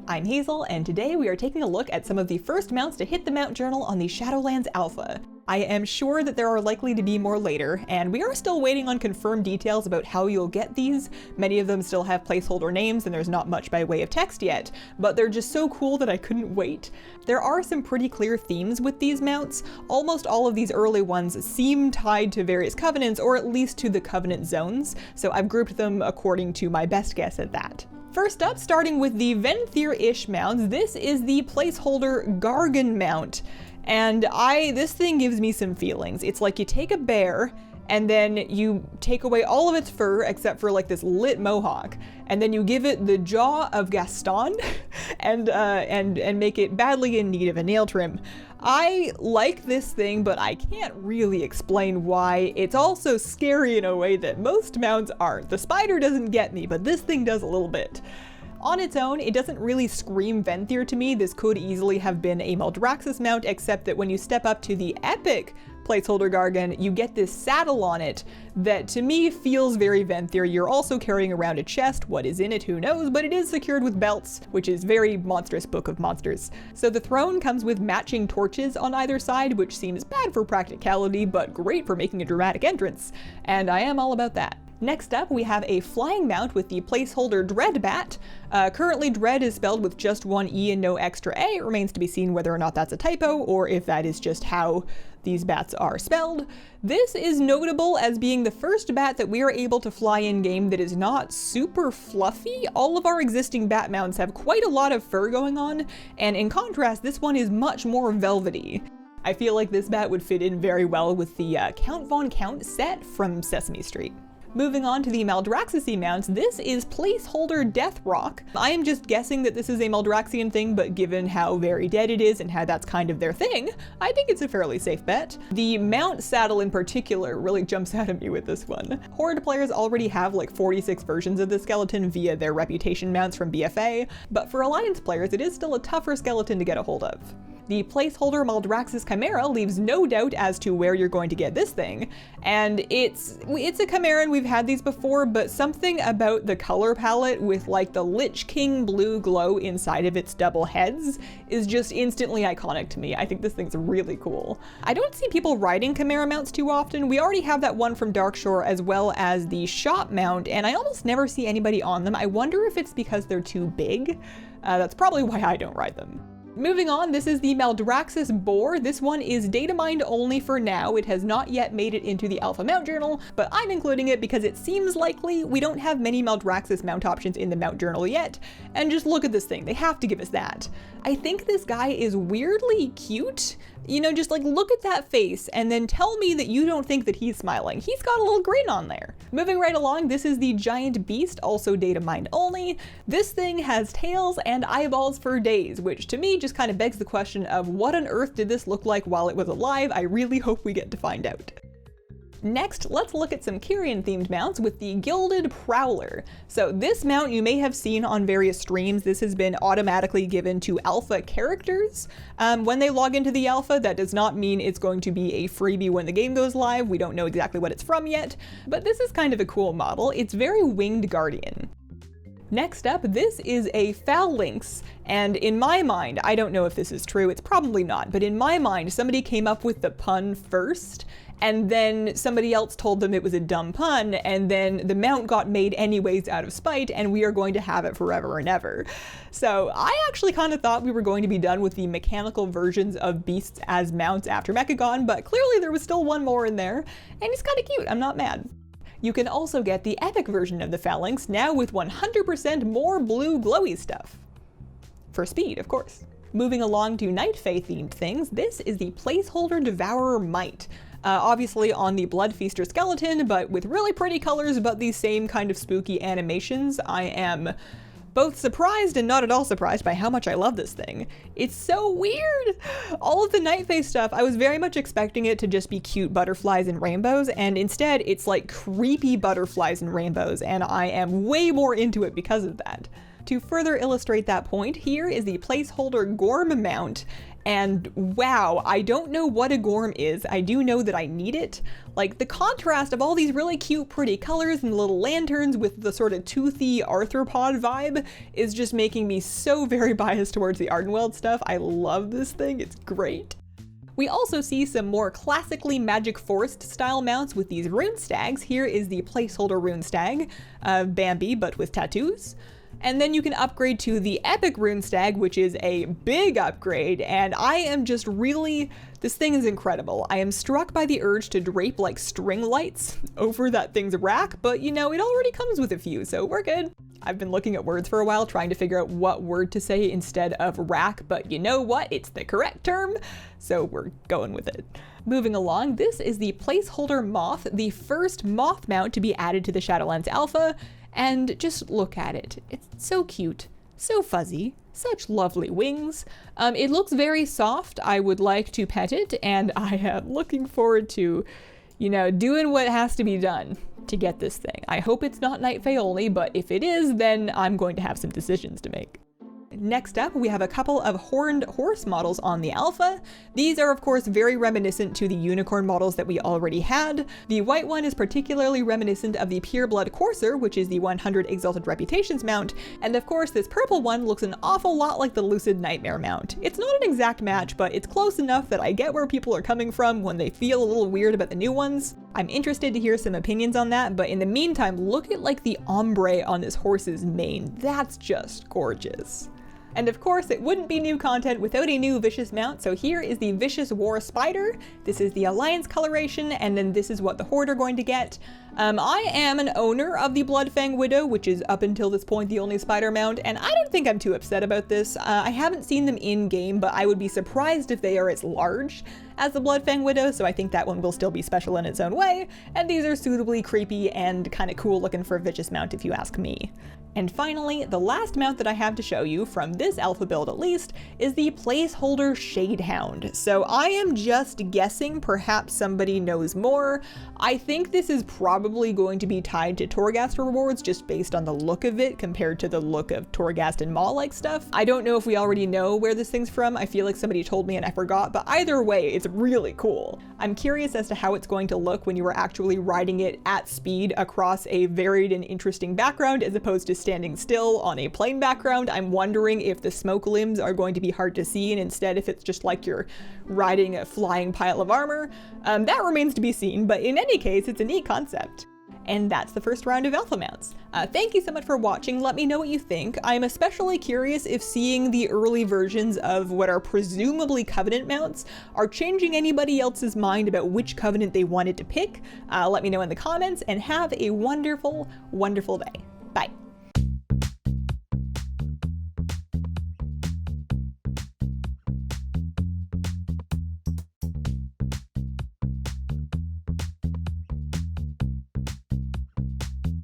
I'm Hazel, and today we are taking a look at some of the first mounts to hit the mount journal on the Shadowlands Alpha. I am sure that there are likely to be more later, and we are still waiting on confirmed details about how you'll get these. Many of them still have placeholder names and there's not much by way of text yet, but they're just so cool that I couldn't wait. There are some pretty clear themes with these mounts. Almost all of these early ones seem tied to various covenants, or at least to the covenant zones, so I've grouped them according to my best guess at that. First up, starting with the Venthyr-ish mounts, this is the placeholder Gargan mount. And this thing gives me some feelings. It's like you take a bear and then you take away all of its fur except for like this lit mohawk, and then you give it the jaw of Gaston and make it badly in need of a nail trim. I like this thing, but I can't really explain why. It's also scary in a way that most mounts aren't. The spider doesn't get me, but this thing does a little bit. On its own, it doesn't really scream Venthyr to me. This could easily have been a Maldraxxus mount, except that when you step up to the epic placeholder Gargan, you get this saddle on it that to me feels very Venthyr. You're also carrying around a chest. What is in it, who knows, but it is secured with belts, which is very monstrous Book of Monsters. So the throne comes with matching torches on either side, which seems bad for practicality, but great for making a dramatic entrance, and I am all about that. Next up, we have a flying mount with the placeholder Dreadbat. Currently, Dread is spelled with just one E and no extra A. It remains to be seen whether or not that's a typo, or if that is just how these bats are spelled. This is notable as being the first bat that we are able to fly in-game that is not super fluffy. All of our existing bat mounts have quite a lot of fur going on, and in contrast, this one is much more velvety. I feel like this bat would fit in very well with the Count Von Count set from Sesame Street. Moving on to the Maldraxxus mounts, this is placeholder Deathrock. I am just guessing that this is a Maldraxxian thing, but given how very dead it is and how that's kind of their thing, I think it's a fairly safe bet. The mount saddle in particular really jumps out at me with this one. Horde players already have like 46 versions of the skeleton via their reputation mounts from BFA, but for Alliance players it is still a tougher skeleton to get a hold of. The placeholder Maldraxxus Chimera leaves no doubt as to where you're going to get this thing, and it's a Chimera and we've had these before, but something about the color palette with like the Lich King blue glow inside of its double heads is just instantly iconic to me. I think this thing's really cool. I don't see people riding Chimera mounts too often. We already have that one from Darkshore as well as the shop mount, and I almost never see anybody on them. I wonder if it's because they're too big. That's probably why I don't ride them. Moving on, this is the Maldraxxus Boar. This one is datamined only for now. It has not yet made it into the Alpha Mount Journal, but I'm including it because it seems likely. We don't have many Maldraxxus mount options in the Mount Journal yet, and just look at this thing. They have to give us that. I think this guy is weirdly cute. You know, just like look at that face and then tell me that you don't think that he's smiling. He's got a little grin on there. Moving right along, this is the Giant Beast, also datamined only. This thing has tails and eyeballs for days, which to me just kind of begs the question of what on earth did this look like while it was alive? I really hope we get to find out. Next, let's look at some Kyrian themed mounts with the Gilded Prowler. So this mount you may have seen on various streams. This has been automatically given to alpha characters. When they log into the alpha, that does not mean it's going to be a freebie when the game goes live. We don't know exactly what it's from yet, but this is kind of a cool model. It's very Winged Guardian. Next up, this is a Phalanx, and in my mind, I don't know if this is true, it's probably not, but in my mind, somebody came up with the pun first, and then somebody else told them it was a dumb pun, and then the mount got made anyways out of spite, and we are going to have it forever and ever. So I actually kind of thought we were going to be done with the mechanical versions of beasts as mounts after Mechagon, but clearly there was still one more in there, and it's kind of cute, I'm not mad. You can also get the epic version of the Phalanx, now with 100% more blue glowy stuff. For speed, of course. Moving along to Night Fae themed things, this is the placeholder Devourer Might. Obviously on the Blood Feaster skeleton, but with really pretty colors but these same kind of spooky animations. I am both surprised and not at all surprised by how much I love this thing. It's so weird! All of the Night Fae stuff, I was very much expecting it to just be cute butterflies and rainbows, and instead it's like creepy butterflies and rainbows, and I am way more into it because of that. To further illustrate that point, here is the placeholder Gorm mount, And wow, I don't know what a Gorm is. I do know that I need it. Like, the contrast of all these really cute, pretty colors and little lanterns with the sort of toothy arthropod vibe is just making me so very biased towards the Ardenweald stuff. I love this thing, it's great. We also see some more classically Magic Forest style mounts with these rune stags. Here is the placeholder rune stag, Bambi, but with tattoos. And then you can upgrade to the Epic Rune Stag, which is a big upgrade, and I am just really, this thing is incredible. I am struck by the urge to drape like string lights over that thing's rack, but you know, it already comes with a few, so we're good. I've been looking at words for a while, trying to figure out what word to say instead of rack, but you know what? It's the correct term, so we're going with it. Moving along, this is the Placeholder Moth, the first moth mount to be added to the Shadowlands Alpha. And just look at it. It's so cute, so fuzzy, such lovely wings. It looks very soft. I would like to pet it, and I am looking forward to, you know, doing what has to be done to get this thing. I hope it's not Night Fae only, but if it is, then I'm going to have some decisions to make. Next up, we have a couple of horned horse models on the Alpha. These are of course very reminiscent to the unicorn models that we already had. The white one is particularly reminiscent of the Pureblood Courser, which is the 100 Exalted Reputations mount, and of course this purple one looks an awful lot like the Lucid Nightmare mount. It's not an exact match, but it's close enough that I get where people are coming from when they feel a little weird about the new ones. I'm interested to hear some opinions on that, but in the meantime, look at like the ombre on this horse's mane. That's just gorgeous. And of course, it wouldn't be new content without a new Vicious mount, so here is the Vicious War Spider. This is the Alliance coloration, and then this is what the Horde are going to get. I am an owner of the Bloodfang Widow, which is up until this point the only spider mount, and I don't think I'm too upset about this. I haven't seen them in-game, but I would be surprised if they are as large as the Bloodfang Widow, so I think that one will still be special in its own way, and these are suitably creepy and kind of cool looking for a Vicious mount if you ask me. And finally, the last mount that I have to show you, from this alpha build at least, is the placeholder Shadehound. So I am just guessing, perhaps somebody knows more. I think this is probably going to be tied to Torghast rewards just based on the look of it compared to the look of Torghast and Maw-like stuff. I don't know if we already know where this thing's from. I feel like somebody told me and I forgot, but either way, it's really cool. I'm curious as to how it's going to look when you are actually riding it at speed across a varied and interesting background as opposed to standing still on a plain background. I'm wondering if the smoke limbs are going to be hard to see, and instead if it's just like you're riding a flying pile of armor. That remains to be seen, but in any case, it's a neat concept. And that's the first round of alpha mounts. Thank you so much for watching. Let me know what you think. I'm especially curious if seeing the early versions of what are presumably Covenant mounts are changing anybody else's mind about which Covenant they wanted to pick. Let me know in the comments, and have a wonderful, wonderful day. Bye.